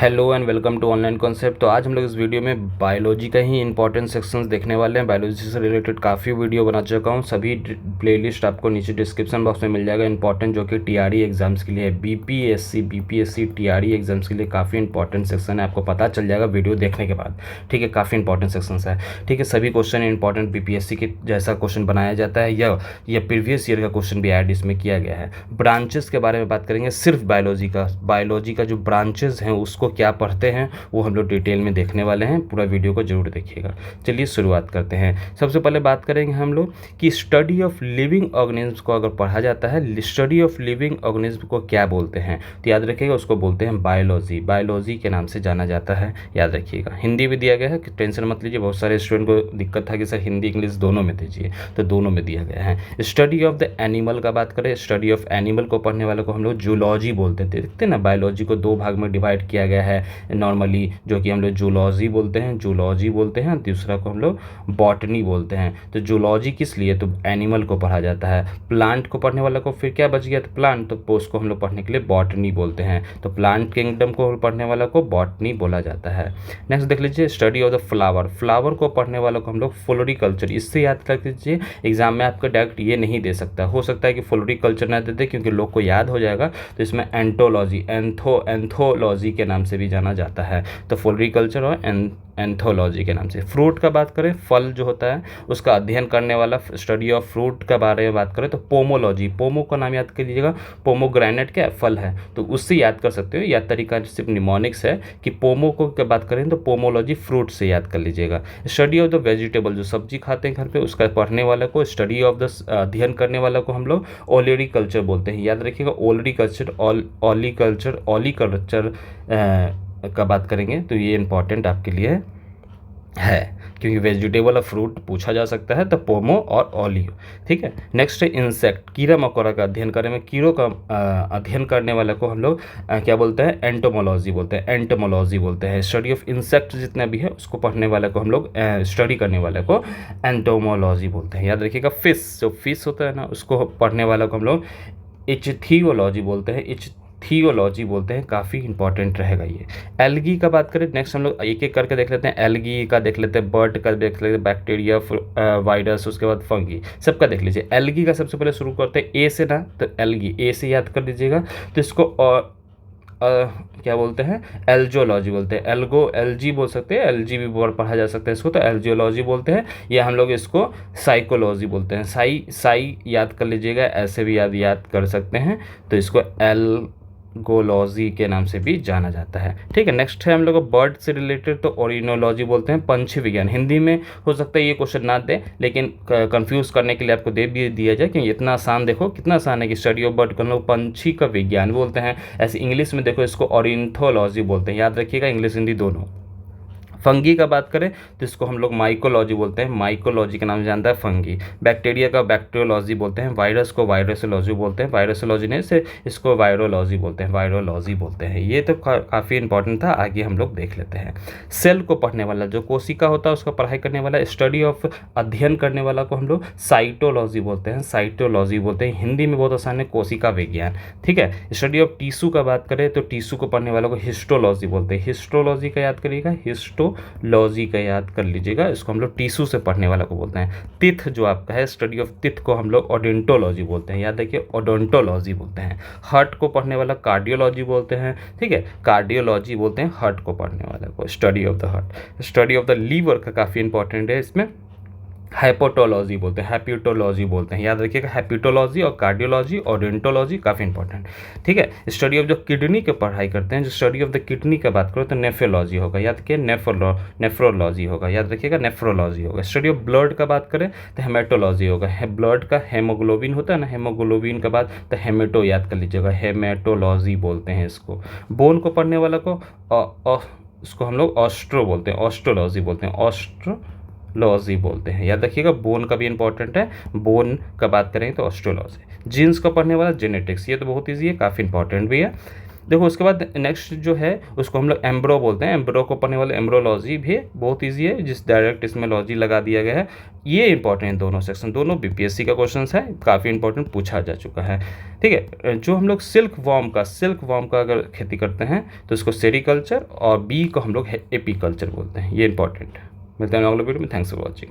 Hello and welcome to online concept. तो आज हम लोग इस वीडियो में बायोलॉजी का ही इंपॉर्टेंट सेक्शंस देखने वाले हैं। बायोलॉजी से रिलेटेड काफ़ी वीडियो बना चुका हूँ, सभी प्लेलिस्ट आपको नीचे डिस्क्रिप्शन बॉक्स में मिल जाएगा। इंपॉर्टेंट जो कि टीआरई एग्जाम्स के लिए है, बीपीएससी टीआरई एग्जाम्स के लिए काफ़ी इंपॉर्टेंट सेक्शन है, आपको पता चल जाएगा वीडियो देखने के बाद। ठीक है, काफ़ी इंपॉर्टेंट सेक्शंस है। ठीक है, सभी क्वेश्चन इंपॉर्टेंट बीपीएससी के जैसा क्वेश्चन बनाया जाता है या प्रीवियस ईयर का क्वेश्चन भी ऐड इसमें किया गया है। ब्रांचेस के बारे में बात करेंगे, सिर्फ बायोलॉजी का जो ब्रांचेस हैं उसको क्या पढ़ते हैं वो हम लोग डिटेल में देखने वाले हैं। पूरा वीडियो को जरूर देखिएगा। चलिए शुरुआत करते हैं। सबसे पहले बात करेंगे हम लोग कि स्टडी ऑफ लिविंग ऑर्गेनिज्म को अगर पढ़ा जाता है, स्टडी ऑफ लिविंग ऑर्गेनिज्म को क्या बोलते हैं, तो याद रखिएगा उसको बोलते हैं बायोलॉजी। बायोलॉजी के नाम से जाना जाता है, याद रखिएगा। हिंदी भी दिया गया है, टेंशन मत लीजिए। बहुत सारे स्टूडेंट को दिक्कत था कि सर हिंदी इंग्लिश दोनों में दीजिए, तो दोनों में दिया गया है। स्टडी ऑफ द एनिमल का बात करें, स्टडी ऑफ एनिमल को पढ़ने वाले को हम लोग जूलॉजी बोलते थे। देखते हैं ना, बायोलॉजी को दो भाग में डिवाइड किया गया है नॉर्मली, जो कि हम लोग जूलॉजी बोलते हैं, दूसरा को हम लोग बॉटनी बोलते हैं। तो जूलॉजी किस लिए, तो एनिमल को पढ़ा जाता है। प्लांट को पढ़ने वाला को फिर क्या बच गया, तो प्लांट, तो उसको हम लोग पढ़ने के लिए बॉटनी बोलते हैं। तो प्लांट किंगडम को पढ़ने वाला को बॉटनी बोला जाता है। नेक्स्ट देख लीजिए, study of the flower. Flower को पढ़ने वालों को हम लोग फ्लोरिकल्चर, इससे याद कर लीजिए। एग्जाम में आपका डायरेक्ट ये नहीं दे सकता, हो सकता है कि फ्लोरिकल्चर ना दे दे क्योंकि लोग को याद हो जाएगा। तो इसमें एंथोलॉजी, एंथोलॉजी के नाम से भी जाना जाता है। तो फ्लोरिकल्चर और एंथोलॉजी के नाम से। फ्रूट का बात करें, फल जो होता है उसका अध्ययन करने वाला, स्टडी ऑफ फ्रूट के बारे में बात करें तो पोमोलॉजी। पोमो का नाम याद कर लीजिएगा, पोमोग्रेनेट क्या फल है, तो उससे याद कर सकते हो। याद तरीका सिर्फ निमोनिक्स है कि पोमो को क्या बात करें तो पोमोलॉजी फ्रूट से याद कर लीजिएगा। स्टडी ऑफ द वेजिटेबल, जो सब्जी खाते हैं घर पे उसका पढ़ने वाला को, स्टडी ऑफ द अध्ययन करने वाला को हम लोग ओलेरीकल्चर बोलते हैं। याद रखिएगा, ओलेरीकल्चर, ऑलीकल्चर का बात करेंगे तो ये इंपॉर्टेंट आपके लिए है क्योंकि वेजिटेबल और फ्रूट पूछा जा सकता है, तो पोमो और ओलियो। ठीक है, नेक्स्ट है इंसेक्ट, कीड़ा मकोड़ा का अध्ययन करने में, कीड़ों का अध्ययन करने वाले को हम लोग क्या बोलते हैं, एंटोमोलॉजी बोलते हैं। स्टडी ऑफ इंसेक्ट जितने भी है उसको पढ़ने वाले को हम लोग स्टडी करने वाले को एंटोमोलॉजी बोलते हैं। याद रखिएगा, जो फिश होता है ना उसको पढ़ने वाले को हम लोग इच्थियोलॉजी बोलते हैं। काफ़ी इंपॉर्टेंट रहेगा ये। एल्गी का बात करें, नेक्स्ट हम लोग एक एक करके देख लेते हैं। एल्गी का देख लेते हैं, बर्ड का देख लेते हैं, बैक्टीरिया, वायरस, उसके बाद फंगी, सबका देख लीजिए। एल्गी का सबसे पहले शुरू करते हैं ए से ना, तो एल्गी ए से याद कर लीजिएगा। तो इसको क्या बोलते हैं, एल्जियोलॉजी बोलते हैं। एलजी बोल सकते हैं, एलजी भी पढ़ा जा सकता है इसको, तो एल्जियोलॉजी बोलते हैं। या हम लोग इसको साइकोलॉजी बोलते हैं। साई याद कर लीजिएगा, ऐसे भी याद कर सकते हैं, तो इसको गोलॉजी के नाम से भी जाना जाता है। ठीक है, नेक्स्ट है हम लोग बर्ड से रिलेटेड, तो ओरिनोलॉजी बोलते हैं, पंछी विज्ञान। हिंदी में हो सकता है ये क्वेश्चन ना दे, लेकिन कंफ्यूज करने के लिए आपको दे भी दिया जाए कि इतना आसान, देखो कितना आसान है कि स्टडी ऑफ बर्ड को हम लोग पंछी का विज्ञान बोलते हैं। ऐसे इंग्लिश में देखो इसको ऑरिनथोलॉजी बोलते हैं। याद रखिएगा, इंग्लिश हिंदी दोनों। फंगी का बात करें तो इसको हम लोग माइकोलॉजी बोलते हैं, माइकोलॉजी के नाम से जानता है फंगी। बैक्टीरिया का बैक्टीरियोलॉजी बोलते हैं। वायरस को वायरसोलॉजी बोलते हैं, वायरसोलॉजी नहीं से इसको वायरोलॉजी बोलते हैं। ये तो काफ़ी इंपॉर्टेंट था, आगे हम लोग देख लेते हैं। सेल को पढ़ने वाला, जो कोशिका होता है उसका पढ़ाई करने वाला, स्टडी ऑफ अध्ययन करने वाला को हम लोग साइटोलॉजी बोलते हैं। हिंदी में बहुत आसान है, कोशिका विज्ञान। ठीक है, स्टडी ऑफ टिश्यू का बात करें तो टिश्यू को पढ़ने वाला को हिस्टोलॉजी बोलते हैं। हिस्टोलॉजी का याद करिएगा, लॉजी का याद कर लीजिएगा, इसको हम लोग टिश्यू से पढ़ने वाला को बोलते हैं। तिथ जो आपका है, स्टडी ऑफ तिथ को हम लोग ओडोंटोलॉजी बोलते हैं। याद रखिए, ओडोंटोलॉजी बोलते हैं। हार्ट को पढ़ने वाला कार्डियोलॉजी बोलते हैं। ठीक है, कार्डियोलॉजी बोलते हैं हार्ट को पढ़ने वाले को, study of the heart. Study of the liver का काफ़ी इंपॉर्टेंट है, इसमें हेपेटोलॉजी बोलते हैं। याद रखिएगा, हेपेटोलॉजी और कार्डियोलॉजी और डेंटोलॉजी काफ़ी इंपॉर्टेंट। ठीक है, स्टडी ऑफ जो किडनी की पढ़ाई करते हैं, जो स्टडी ऑफ द किडनी की बात करो तो नेफ्रोलॉजी होगा। याद रखिए, नेफ्रोलॉजी होगा, याद रखिएगा नेफ्रोलॉजी होगा। स्टडी ऑफ ब्लड का बात करें तो हेमेटोलॉजी होगा। ब्लड का हेमोग्लोबिन होता है ना, हेमोग्लोबिन का बात तो हेमेटो याद कर लीजिएगा, हेमेटोलॉजी बोलते हैं इसको। बोन को पढ़ने वाला को उसको हम लोग ऑस्ट्रोलॉजी बोलते हैं। याद रखिएगा, बोन का भी इंपॉर्टेंट है, बोन का बात करें तो ऑस्ट्रोलॉजी। जीन्स को पढ़ने वाला जेनेटिक्स, ये तो बहुत ईजी है, काफ़ी इंपॉर्टेंट भी है। देखो उसके बाद नेक्स्ट जो है उसको हम लोग एम्ब्रो बोलते हैं। एम्ब्रो को पढ़ने वाले एम्ब्रोलॉजी भी बहुत ईजी है, जिस डायरेक्ट इसमें लॉजी लगा दिया गया है। ये इंपॉर्टेंट दोनों सेक्शन, दोनों बीपीएससी का क्वेश्चन है, काफ़ी इंपॉर्टेंट पूछा जा चुका है। ठीक है, जो हम लोग सिल्क वॉर्म का अगर खेती करते हैं तो इसको सेरीकल्चर, और बी को हम लोग एपीकल्चर बोलते हैं। ये इंपॉर्टेंट है। मिलते हैं अगले वीडियो में। Thanks for watching.